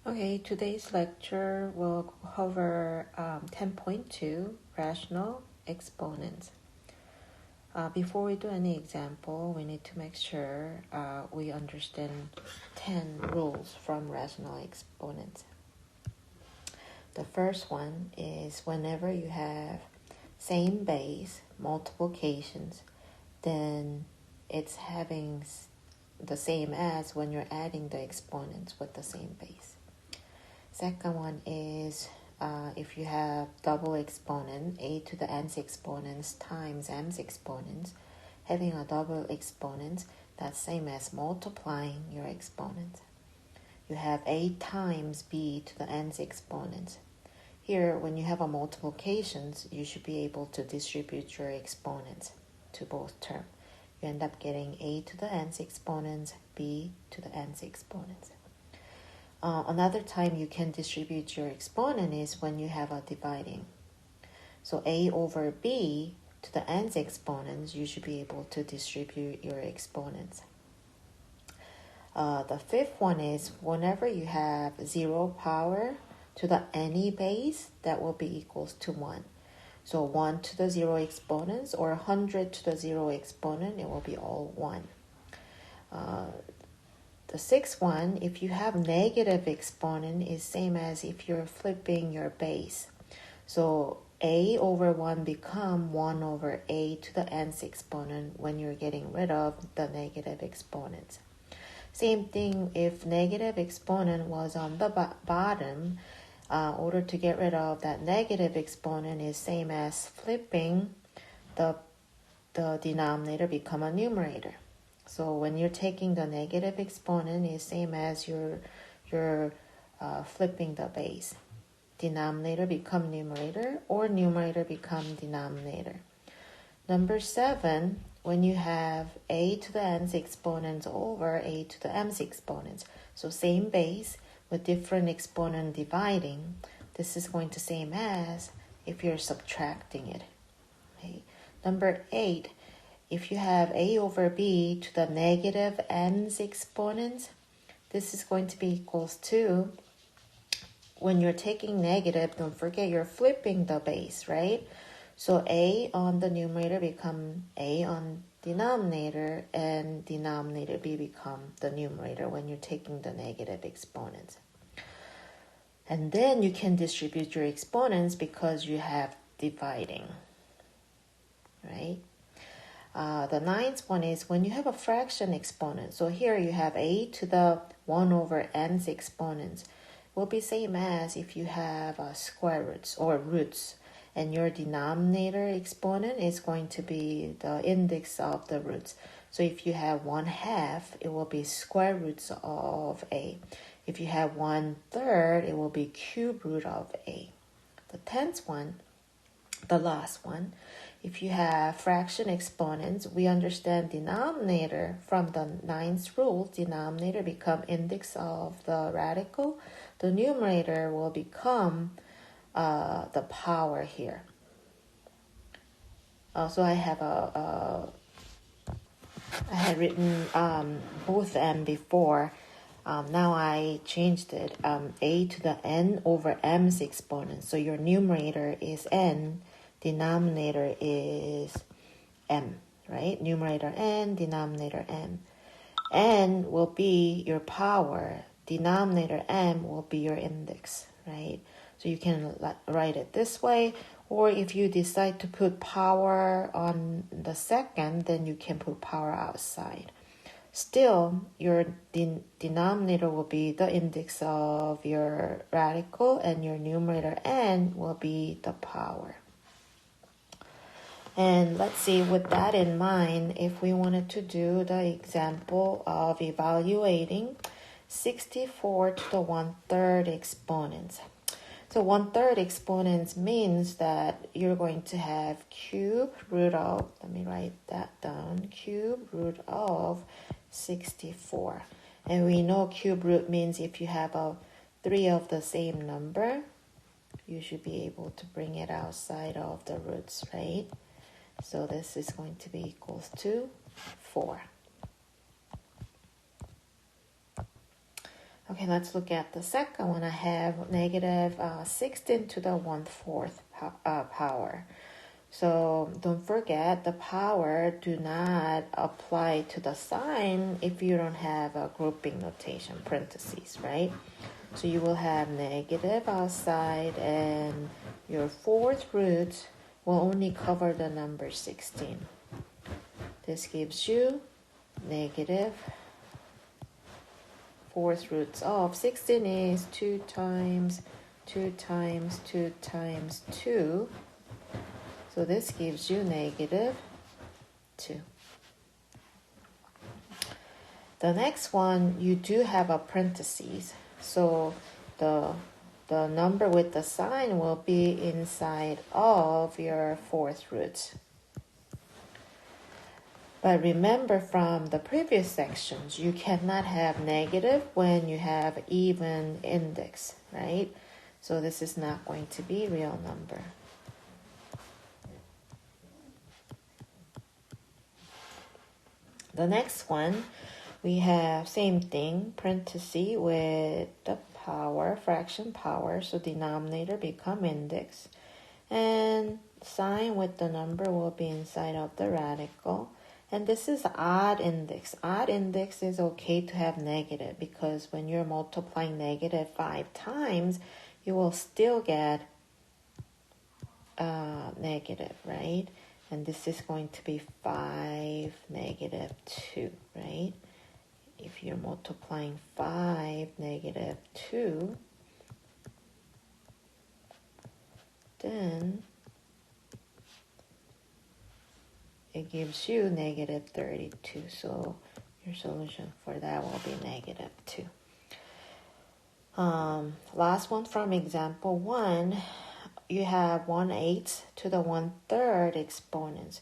Okay, today's lecture will cover 10.2 Rational Exponents. Before we do any example, we need to make sure we understand 10 rules from Rational Exponents. The first one is whenever you have same base, multiplications, then it's having the same as when you're adding the exponents with the same base. Second one is if you have double exponent, a to the nth exponents times m's exponents, having a double exponent, that's same as multiplying your exponents. You have a times b to the nth exponents. Here, when you have a multiplications, you should be able to distribute your exponents to both terms. You end up getting a to the nth exponents, b to the nth exponents. Another time you can distribute your exponent is when you have a dividing. So a over b to the nth exponents, you should be able to distribute your exponents. The fifth one is whenever you have 0 power to the any base, that will be equals to 1. So 1 to the 0 exponents or 100 to the 0 exponent, it will be all 1. The sixth one, if you have negative exponent, is same as if you're flipping your base. So a over 1 become 1 over a to the nth exponent when you're getting rid of the negative exponents. Same thing if negative exponent was on the bottom, in order to get rid of that negative exponent is same as flipping the denominator become a numerator. So when you're taking the negative exponent, is same as you're flipping the base. Denominator become numerator or numerator become denominator. Number 7, when you have a to the nth exponents over a to the mth exponents. So same base with different exponent dividing. This is going to same as if you're subtracting it. Okay. Number 8, if you have a over b to the negative nth exponents, this is going to be equals to, when you're taking negative, don't forget you're flipping the base, right? So a on the numerator become a on denominator, and denominator b become the numerator when you're taking the negative exponents. And then you can distribute your exponents because you have dividing, right? The ninth one is when you have a fraction exponent. So here you have a to the 1 over nth exponents. Will be same as if you have square roots or roots, and your denominator exponent is going to be the index of the roots. So if you have 1/2, it will be square roots of a. If you have 1/3, it will be cube root of a. The 10th one, the last one, if you have fraction exponents, we understand denominator from the 9th rule. Denominator become index of the radical. The numerator will become the power here. So I have I had written both m before. Now I changed it. A to the n over m's exponent. So your numerator is n. Denominator is m, right? Numerator n, denominator m. N will be your power. Denominator m will be your index, right? So you can write it this way, or if you decide to put power on the second, then you can put power outside. Still, your denominator will be the index of your radical, and your numerator n will be the power. And let's see, with that in mind, if we wanted to do the example of evaluating 64 to the 1/3 exponents. So 1/3 exponents means that you're going to have cube root of, let me write that down, cube root of 64. And we know cube root means if you have 3 of the same number, you should be able to bring it outside of the roots, right? So this is going to be equals to 4. Okay, let's look at the second one. I have negative 16 to the 1/4 power. So don't forget the power do not apply to the sign if you don't have a grouping notation, parentheses, right? So you will have negative outside and your fourth root will only cover the number 16. This gives you negative fourth roots of 16 is 2 times 2 times 2 times 2. So this gives you negative 2. The next one, you do have a parentheses. So the number with the sign will be inside of your fourth root. But remember from the previous sections, you cannot have negative when you have even index, right? So this is not going to be real number. The next one, we have same thing, parenthesis with the power, fraction power, so denominator become index. And sign with the number will be inside of the radical. And this is odd index. Odd index is okay to have negative because when you're multiplying negative 5 times, you will still get negative, right? And this is going to be 5, negative 2, right? If you're multiplying 5, negative 2, then it gives you negative 32. So your solution for that will be negative 2. Last one from example 1, you have 1/8 to the 1/3 exponents.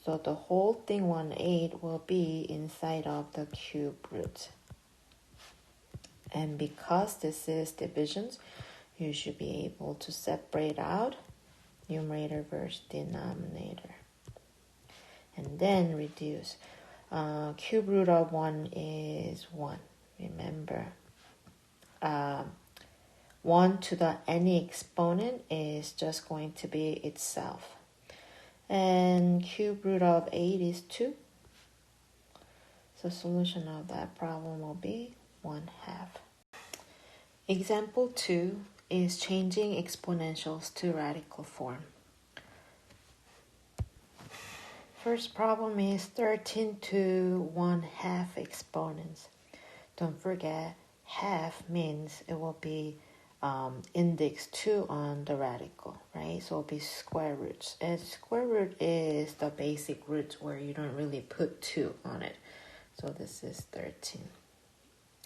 So the whole thing 1/8 will be inside of the cube root. And because this is divisions, you should be able to separate out numerator versus denominator. And then reduce. Cube root of 1 is 1. Remember, 1 to the any exponent is just going to be itself. And cube root of 8 is 2. So solution of that problem will be 1/2. Example 2 is changing exponentials to radical form. First problem is 13 to 1/2 exponents. Don't forget, half means it will be index 2 on the radical, right? So it'll be square roots. And square root is the basic root where you don't really put 2 on it. So this is 13.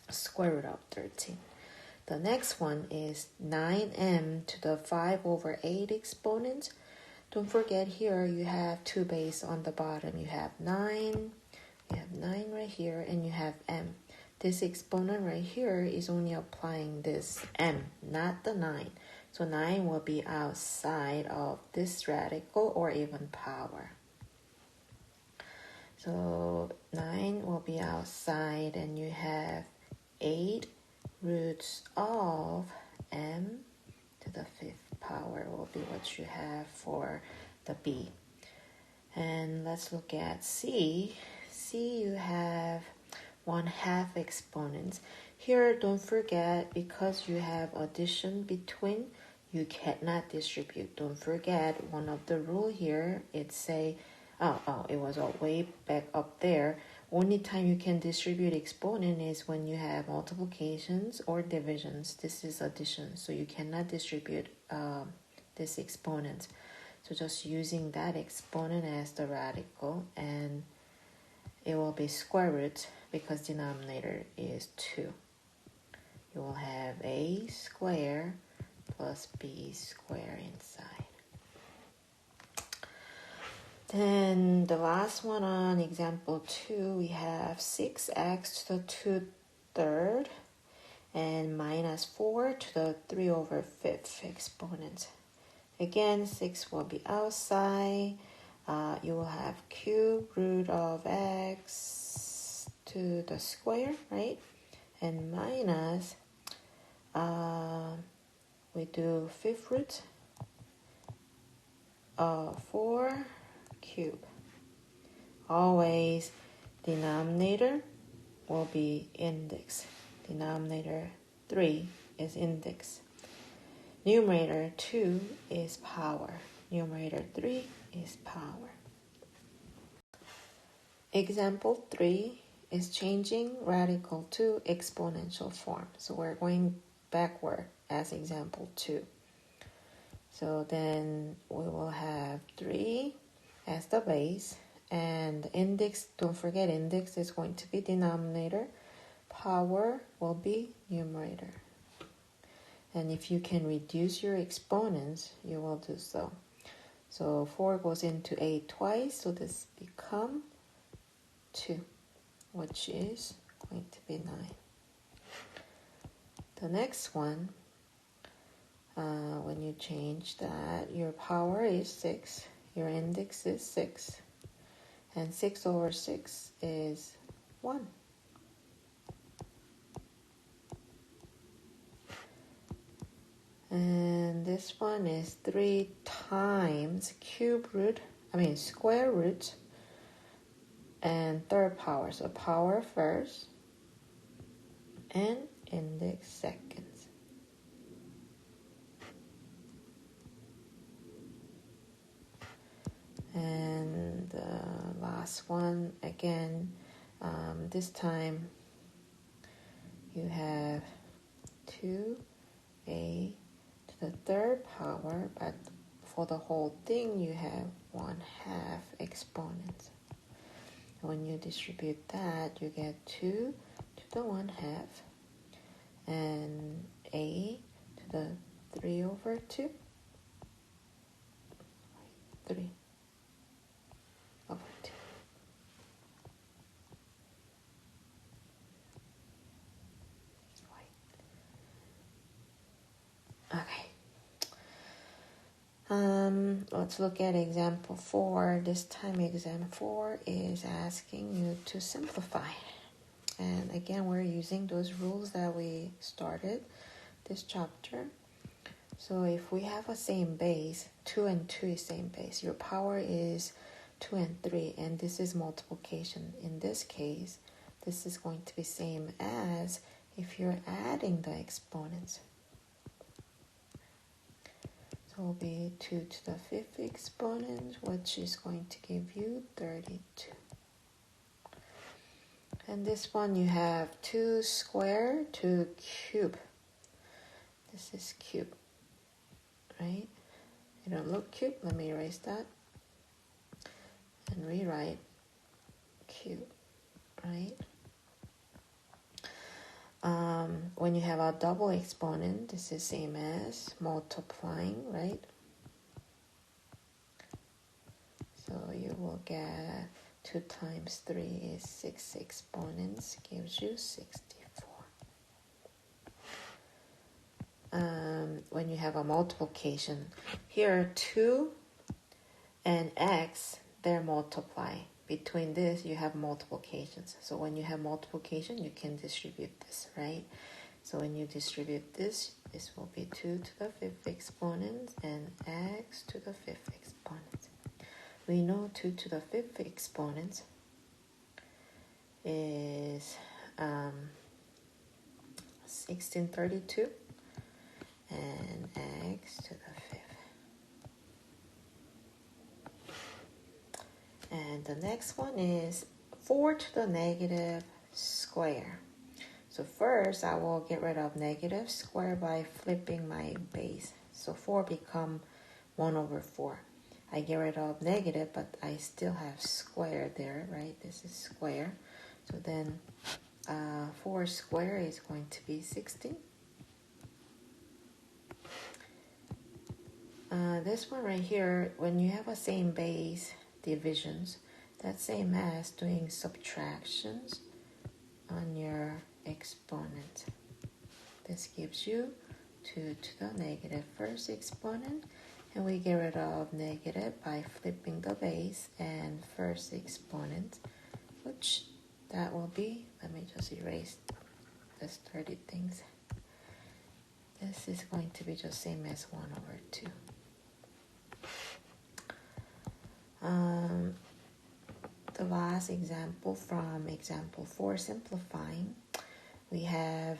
Square root of 13. The next one is 9m to the 5/8 exponents. Don't forget here you have 2 base on the bottom. You have 9, right here, and you have m. This exponent right here is only applying this m, not the 9. So 9 will be outside of this radical or even power. So 9 will be outside, and you have 8 roots of m to the 5th power will be what you have for the B. And let's look at C. C, you have 1/2 exponents. Here, don't forget, because you have addition between, you cannot distribute. Don't forget, one of the rule here, it say, it was way back up there. Only time you can distribute exponent is when you have multiplications or divisions. This is addition, so you cannot distribute this exponent. So just using that exponent as the radical, and it will be square root because denominator is 2. You will have a square plus b square inside. Then the last one on example 2, we have 6x to the 2/3 and minus 4 to the 3/5 exponent. Again, 6 will be outside. You will have cube root of x to the square, right? and minus, we do fifth root of 4 cube. Always denominator will be index. Denominator 3 is index. Numerator 2 is power. Numerator 3 is power. Example 3 is changing radical to exponential form. So we're going backward as example 2. So then we will have 3 as the base, and the index, don't forget index is going to be denominator, power will be numerator. And if you can reduce your exponents, you will do so. So 4 goes into 8 twice, so this become 2, which is going to be 9. The next one, when you change that, your power is 6, your index is 6, and 6 over 6 is 1. And this one is 3 times square root, and third power. So power first, and index seconds. And the last one, again, this time you have 2a to the third power, but for the whole thing you have 1/2 exponents. When you distribute that, you get 2 to the 1/2 and a to the 3 over 2. 3 over 2. Okay. Let's look at example 4. This time example 4 is asking you to simplify. And again, we're using those rules that we started this chapter. So if we have a same base, 2 and 2 is same base. Your power is 2 and 3, and this is multiplication. In this case, this is going to be same as if you're adding the exponents. So it will be 2 to the 5th exponent, which is going to give you 32. And this one you have 2 square to cube. This is cube, right? It don't look cube. Let me erase that and rewrite cube, right? When you have a double exponent, this is same as multiplying, right? So you will get 2 times 3 is 6 exponents, gives you 64. When you have a multiplication, here 2 and x, they're multiply. Between this, you have multiplications. So when you have multiplication, you can distribute this, right? So when you distribute this, this will be 2 to the 5th exponent and x to the 5th exponent. We know 2 to the 5th exponent is 1632 and x to the 5th. And the next one is 4 to the negative square. So first, I will get rid of negative square by flipping my base. So 4 become 1 over 4. I get rid of negative, but I still have square there, right? This is square. So then 4 square is going to be 16. This one right here, when you have a same base, divisions, that's same as doing subtractions on your exponent. This gives you 2 to the negative first exponent, and we get rid of negative by flipping the base and first exponent, which that will be, let me just erase There's 30 things. This is going to be just same as 1 over 2. The last example from example 4, simplifying. We have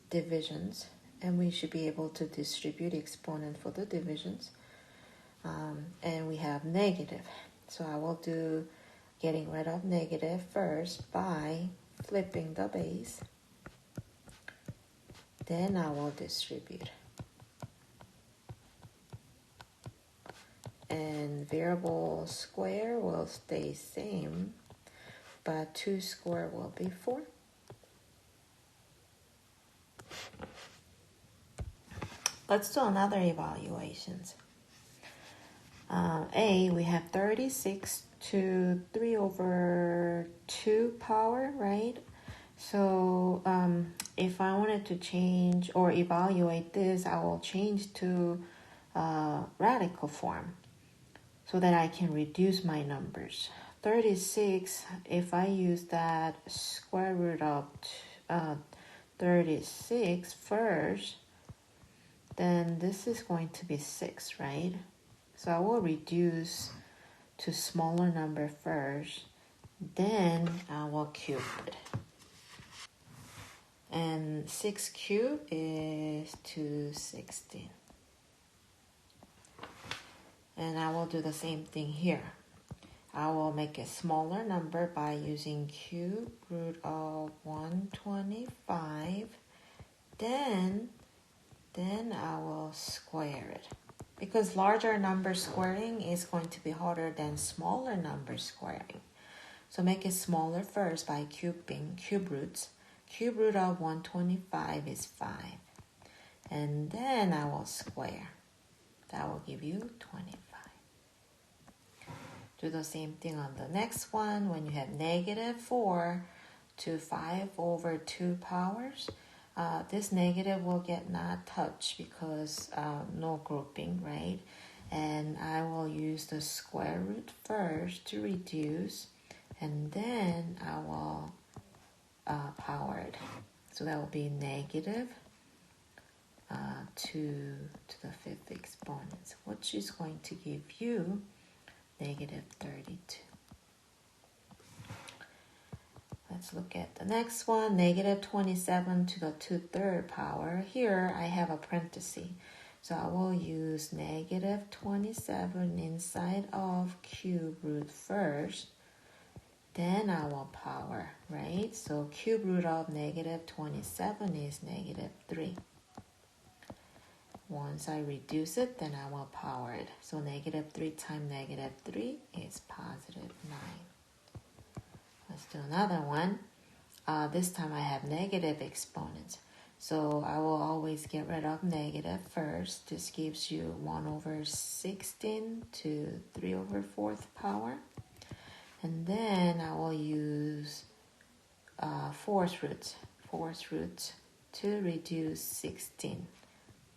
divisions, and we should be able to distribute exponent for the divisions. And we have negative. So I will do getting rid of negative first by flipping the base. Then I will distribute. And variable square will stay same, but 2 square will be 4. Let's do another evaluations. A, we have 36 to 3 over 2 power, right? So if I wanted to change or evaluate this, I will change to radical form so that I can reduce my numbers. 36, if I use that square root of 36 first, then this is going to be 6, right? So I will reduce to smaller number first, then I will cube it. And 6 cubed is 216. And I will do the same thing here. I will make a smaller number by using cube root of 125. Then I will square it. Because larger number squaring is going to be harder than smaller number squaring. So make it smaller first by cubing cube roots. Cube root of 125 is 5. And then I will square. That will give you 25. Do the same thing on the next one. When you have negative 4 to 5 over 2 powers, this negative will get not touched because no grouping, right? And I will use the square root first to reduce, and then I will power it. So that will be negative 2 to the 5th exponent, which is going to give you negative 32. Let's look at the next one, negative 27 to the 2/3 power. Here I have a parenthesis, so I will use negative 27 inside of cube root first. Then I will power, right? So cube root of negative 27 is negative 3. Once I reduce it, then I will power it. So negative 3 times negative 3 is positive 9. Let's do another one. This time I have negative exponents. So I will always get rid of negative first. This gives you 1 over 16 to 3 over 4th power. And then I will use fourth roots to reduce 16.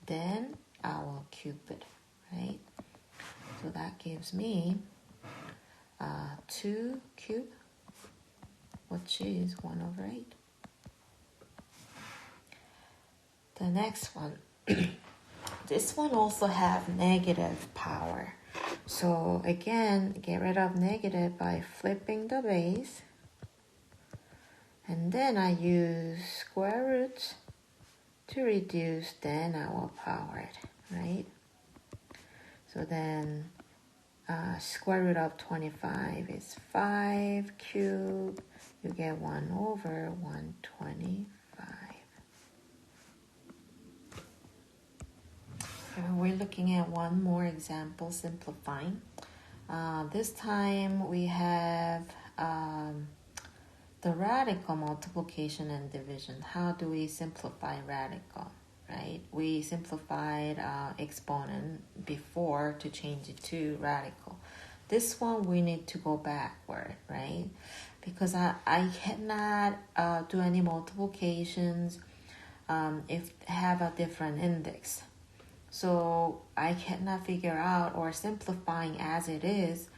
Then I will cube it, right? So that gives me 2 cubed, which is 1 over 8. The next one, this one also have negative power. So again, get rid of negative by flipping the base. And then I use square roots to reduce, then I will power it, right? So then square root of 25 is 5 cubed. You get 1 over 125. And we're looking at one more example, simplifying. This time we have the radical multiplication and division. How do we simplify radical, right? We simplified exponent before to change it to radical. This one we need to go backward, right? Because I cannot do any multiplications if have a different index. So I cannot figure out, or simplifying as it is,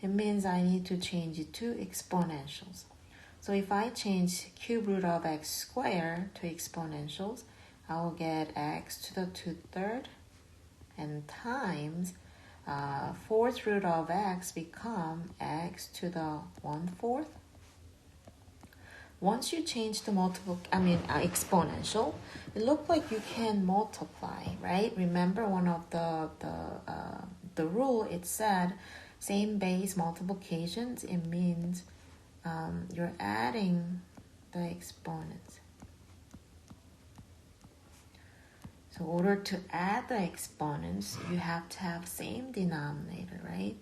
it means I need to change it to exponentials. So if I change cube root of x squared to exponentials, I will get x to the 2/3 and times 4th root of x become x to the 1/4. Once you change the exponential, it looked like you can multiply, right? Remember one of the rule, it said same base multiplications. It means you're adding the exponents. So in order to add the exponents, you have to have same denominator, right?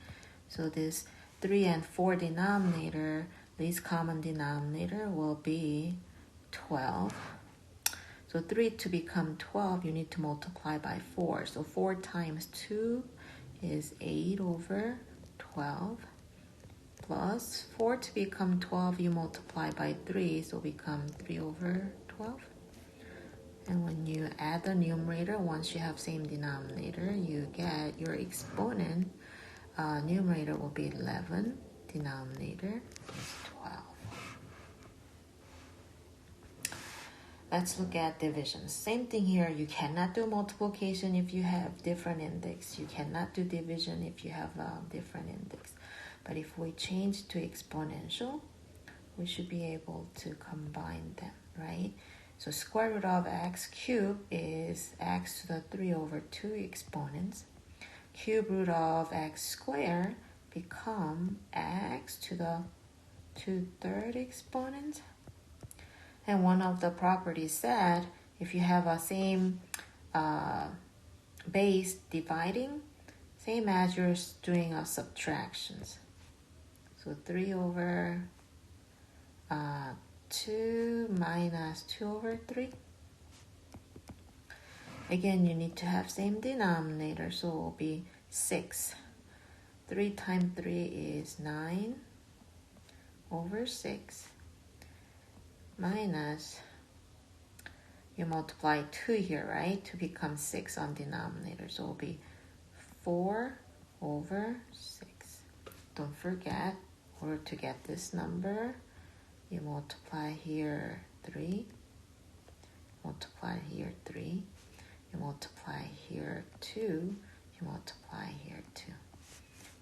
So this 3 and 4 denominator, least common denominator will be 12. So 3 to become 12, you need to multiply by 4. So 4 times 2 is 8/12. Plus 4 to become 12, you multiply by 3, so become 3/12. And when you add the numerator, once you have same denominator, you get your exponent. Numerator will be 11, denominator is 12. Let's look at division. Same thing here. You cannot do multiplication if you have different index. You cannot do division if you have a different index. But if we change to exponential, we should be able to combine them, right? So square root of x cubed is x to the 3/2 exponents. Cube root of x squared become x to the 2/3 exponent. And one of the properties said if you have a same base dividing, same as you're doing a subtractions. So 3/2 minus 2/3. Again, you need to have same denominator, so it will be 6. 3 times 3 is 9/6. Minus, you multiply 2 here, right? To become 6 on denominator. So it will be 4/6. Don't forget, in order to get this number, you multiply here 3, multiply here 3, you multiply here 2, you multiply here 2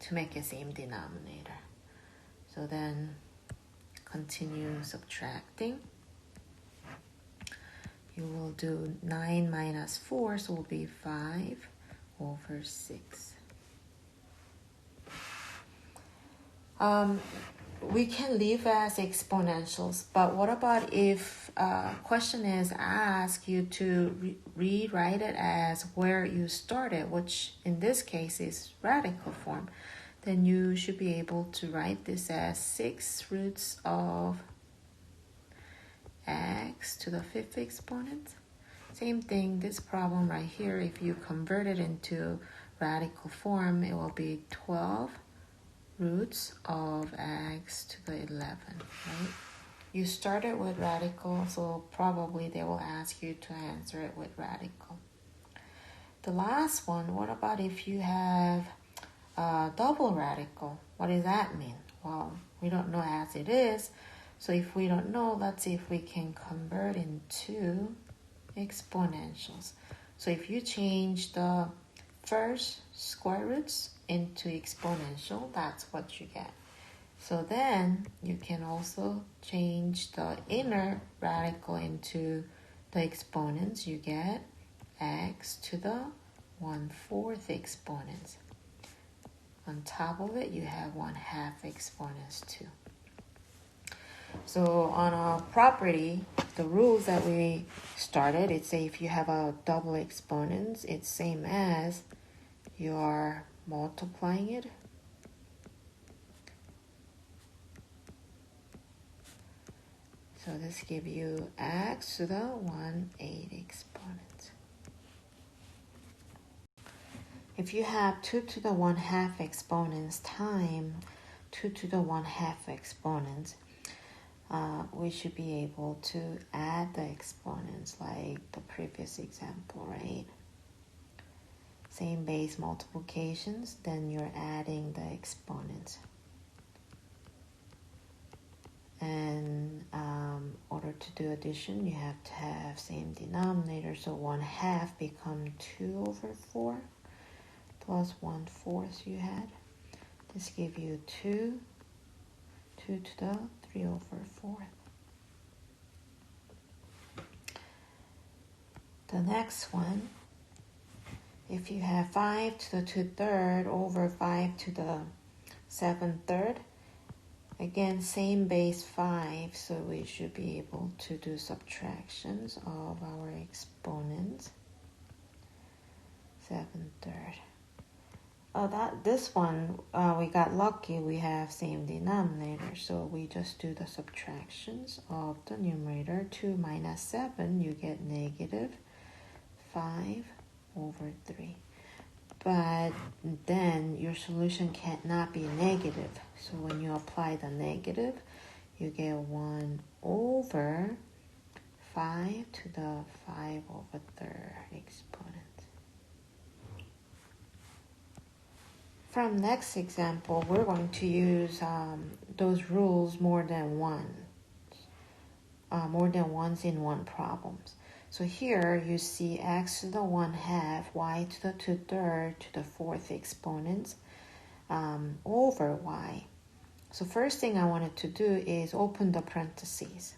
to make a same denominator. So then continue subtracting. You will do 9 minus 4, so it will be 5/6. We can leave as exponentials, but what about if question is asked you to rewrite it as where you started, which in this case is radical form? Then you should be able to write this as 6 roots of x to the 5th exponent. Same thing, this problem right here, if you convert it into radical form, it will be 12 roots of x to the 11, right? You started with radical, so probably they will ask you to answer it with radical. The last one, what about if you have double radical? What does that mean? Well, we don't know as it is. So if we don't know, let's see if we can convert into exponentials. So if you change the first square roots into exponential, that's what you get. So then you can also change the inner radical into the exponents. You get x to the 1/4 exponents. On top of it, you have 1/2 exponents too. So on a property, the rules that we started, it's say if you have a double exponents, it's same as you are multiplying it. So this gives you x to the 1/8 exponent. If you have 2 to the 1/2 exponents times 2 to the 1/2 exponents, we should be able to add the exponents like the previous example, right? Same base multiplications, then you're adding the exponents. And in order to do addition, you have to have same denominator. So 1/2 become 2 over 4 plus 1/4 you had. This give you 2 to the 3 over 4. The next one, if you have 5 to the 2/3 over 5 to the 7/3, again, same base 5, so we should be able to do subtractions of our exponents. 7/3. This one, we got lucky, we have same denominator, so we just do the subtractions of the numerator. 2 minus 7, you get negative 5 over 3. But then your solution cannot be negative. So when you apply the negative, you get 1 over 5 to the 5 over 3rd exponent. From next example, we're going to use those rules more than once in one problems. So here you see x to the 1/2, y to the 2/3 to the 4th exponents over y. So first thing I wanted to do is open the parentheses.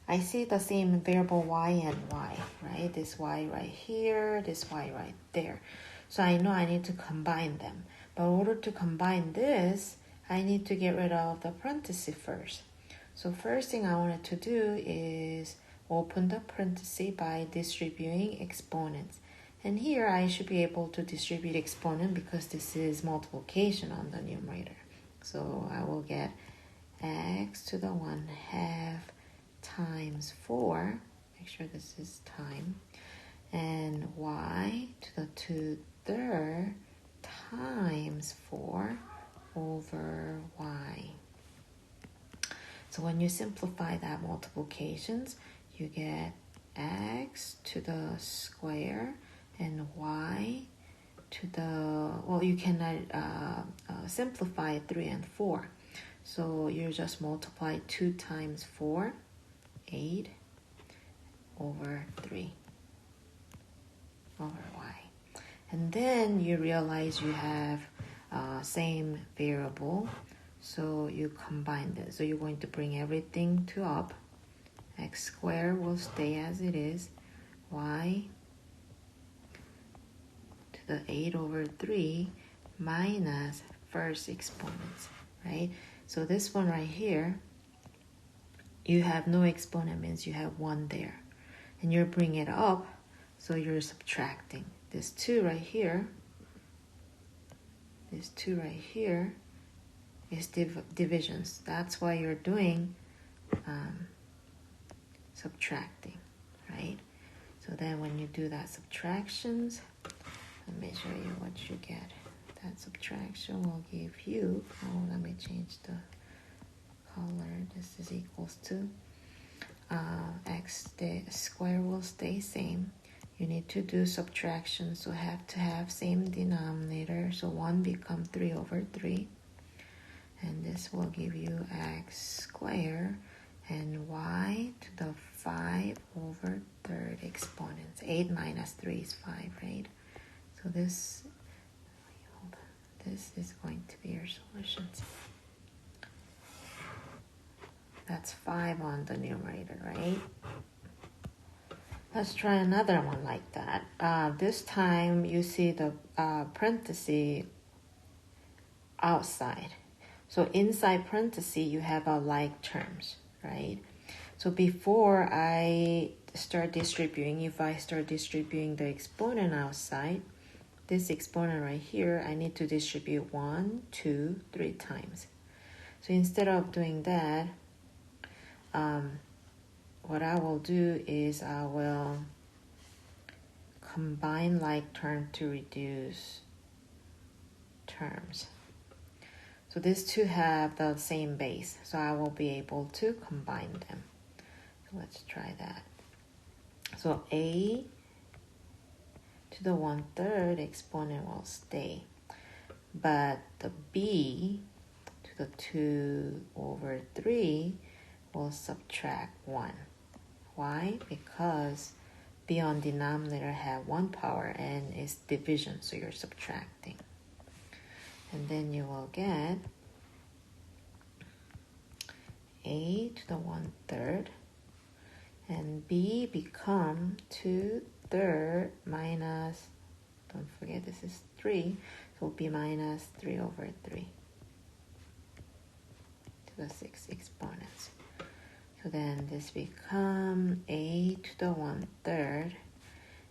I see the same variable y and y, right? This y right here, this y right there. So I know I need to combine them. But in order to combine this, I need to get rid of the parenthesis first. So first thing I wanted to do is open the parenthesis by distributing exponents. And here I should be able to distribute exponent because this is multiplication on the numerator. So I will get x to the 1/2 times 4. Make sure this is time. And y to the 2/3 times 4 over y. So when you simplify that multiplications, you get x to the square and y to the, well, you cannot simplify 3 and 4. So you just multiply 2 times 4, 8 over 3 over y. And then you realize you have same variable, so you combine this. So you're going to bring everything to up. X squared will stay as it is. Y to the 8 over 3 minus first exponents, right? So this one right here, you have no exponent, means you have 1 there. And you're bringing it up, so you're subtracting. This 2 right here, this 2 right here is divisions. That's why you're doing subtracting, right? So then when you do that subtractions, let me show you what you get. That subtraction will give you, let me change the color. This is equals to x square will stay same. You need to do subtraction, so have to have same denominator. So 1 become 3 over 3. And this will give you x squared and y to the 5 over 3rd exponents. 8 minus 3 is 5, right? So this is going to be your solutions. That's 5 on the numerator, right? Let's try another one like that. This time you see the parenthesis outside. So inside parenthesis you have a like terms, right? So before I start distributing, if I start distributing the exponent outside, this exponent right here, I need to distribute 1, 2, 3 times. So instead of doing that, what I will do is I will combine like term to reduce terms. So these two have the same base, so I will be able to combine them. So let's try that. So a to the 1/3 exponent will stay, but the b to the 2 over 3 we'll subtract 1. Why? Because b on denominator have 1 power and it's division, so you're subtracting. And then you will get a to the 1/3, and b become 2/3 minus, don't forget this is 3, so it'll be minus 3/3 to the 6 exponents. So then this become a to the 1/3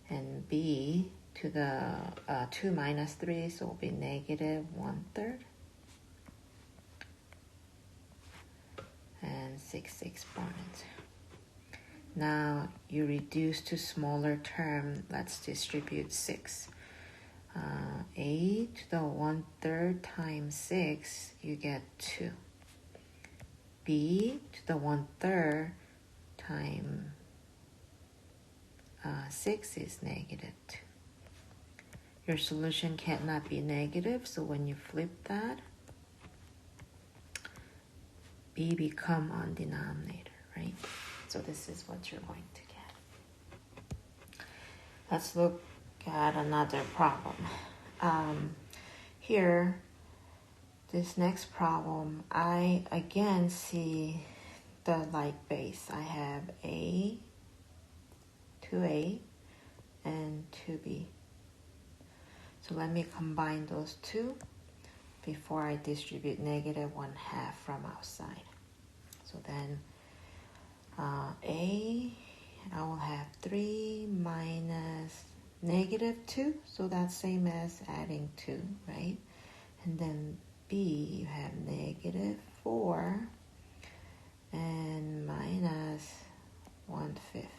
and b to the 2 minus 3, so it will be negative 1/3 and 6 exponents. Now you reduce to smaller term. Let's distribute 6. A to the 1/3 times 6, you get 2. B to the 1/3 times 6 is negative 2. Your solution cannot be negative, so when you flip that, b become on denominator, right? So this is what you're going to get. Let's look at another problem. Here, this next problem, I again see the like base. I have a, 2a, and 2b. So let me combine those two before I distribute negative 1/2 from outside. So then a, I will have 3 minus negative 2, so that's same as adding 2, right? And then b, you have negative 4 and minus 1/5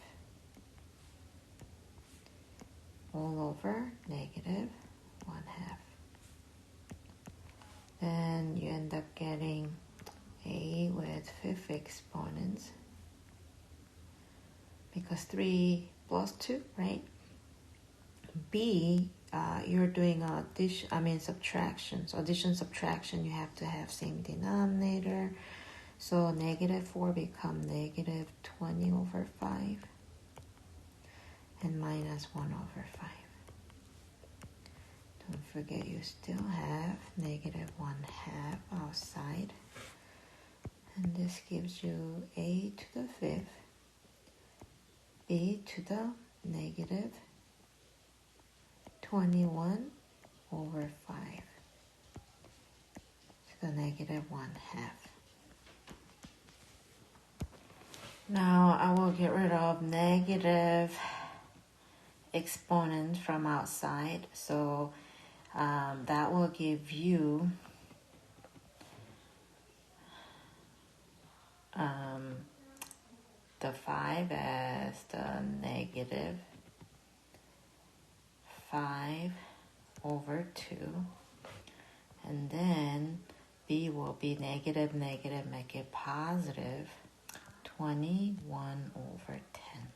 all over negative 1/2. Then you end up getting a with 5 exponents because 3 plus 2, right? B, you're doing subtraction. So addition, subtraction, you have to have same denominator. So negative 4 become negative 20/5 and minus 1/5. Don't forget you still have negative 1/2 outside. And this gives you a to the 5th, b to the negative 21/5 to the negative 1/2. Now I will get rid of negative exponent from outside. So that will give you the 5 as the negative 5/2, and then b will be negative, make it positive 21/10.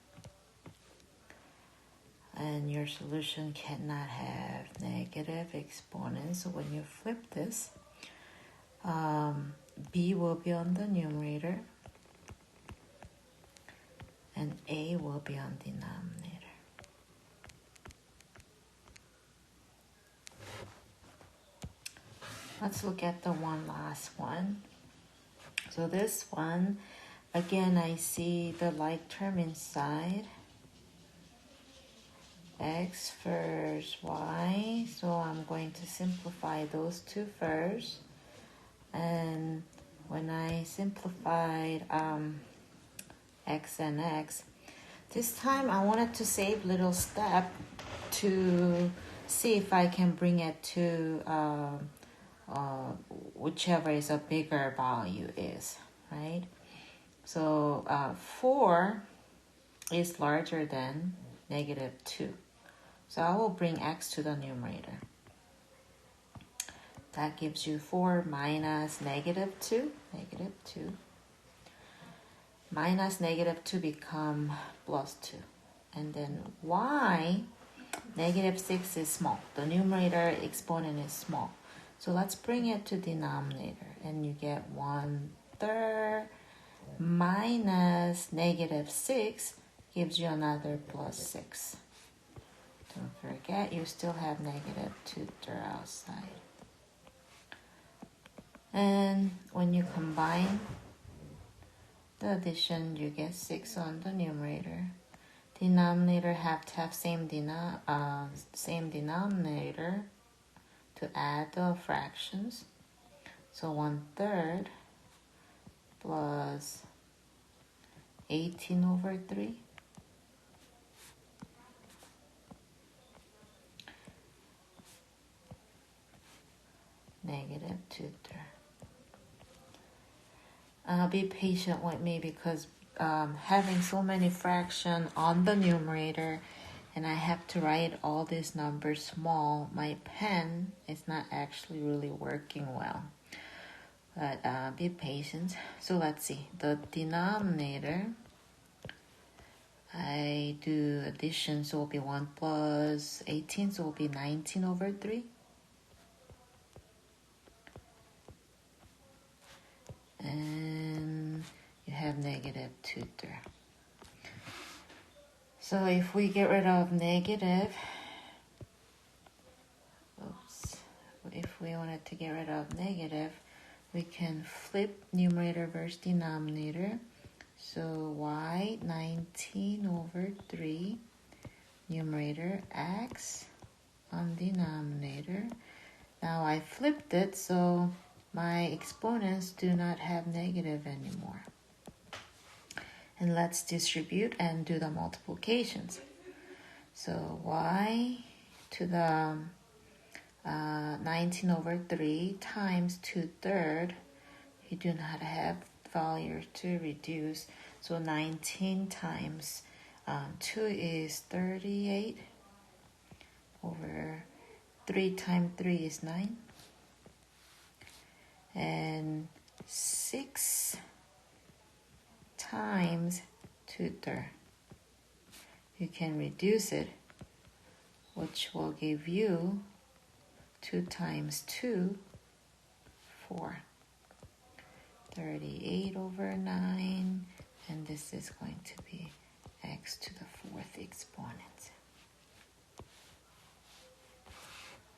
And your solution cannot have negative exponents, so when you flip this, b will be on the numerator and a will be on denominator. Let's look at the one last one. So this one, again, I see the like term inside. X first, y. So I'm going to simplify those two first. And when I simplified x and x, this time I wanted to save little step to see if I can bring it to whichever is a bigger value is, right? So 4 is larger than negative 2. So I will bring x to the numerator. That gives you 4 minus negative 2. Negative 2. Minus negative 2 become plus 2. And then y, negative 6 is small. The numerator exponent is small. So let's bring it to denominator. And you get 1/3 minus -6 gives you another +6. Don't forget, you still have -2 outside. And when you combine the addition, you get 6 on the numerator. Denominator have to have same denominator to add the fractions. So 1/3 plus 18/3 -2/3. Be patient with me because having so many fractions on the numerator and I have to write all these numbers small, my pen is not actually really working well. But be patient. So let's see. The denominator, I do addition, so it will be 1 plus 18, so it will be 19/3. And you have -2/3. So if we get rid of negative, if we wanted to get rid of negative, we can flip numerator versus denominator. So y 19/3, numerator x on denominator. Now I flipped it, so my exponents do not have negative anymore. And let's distribute and do the multiplications. So y to the 19/3 times 2/3, you do not have value to reduce. So 19 times 2 is 38 over 3 times 3 is 9. And 6 times 2/3. You can reduce it, which will give you 2 times 2, 4. 38/9, and this is going to be x to the 4th exponent.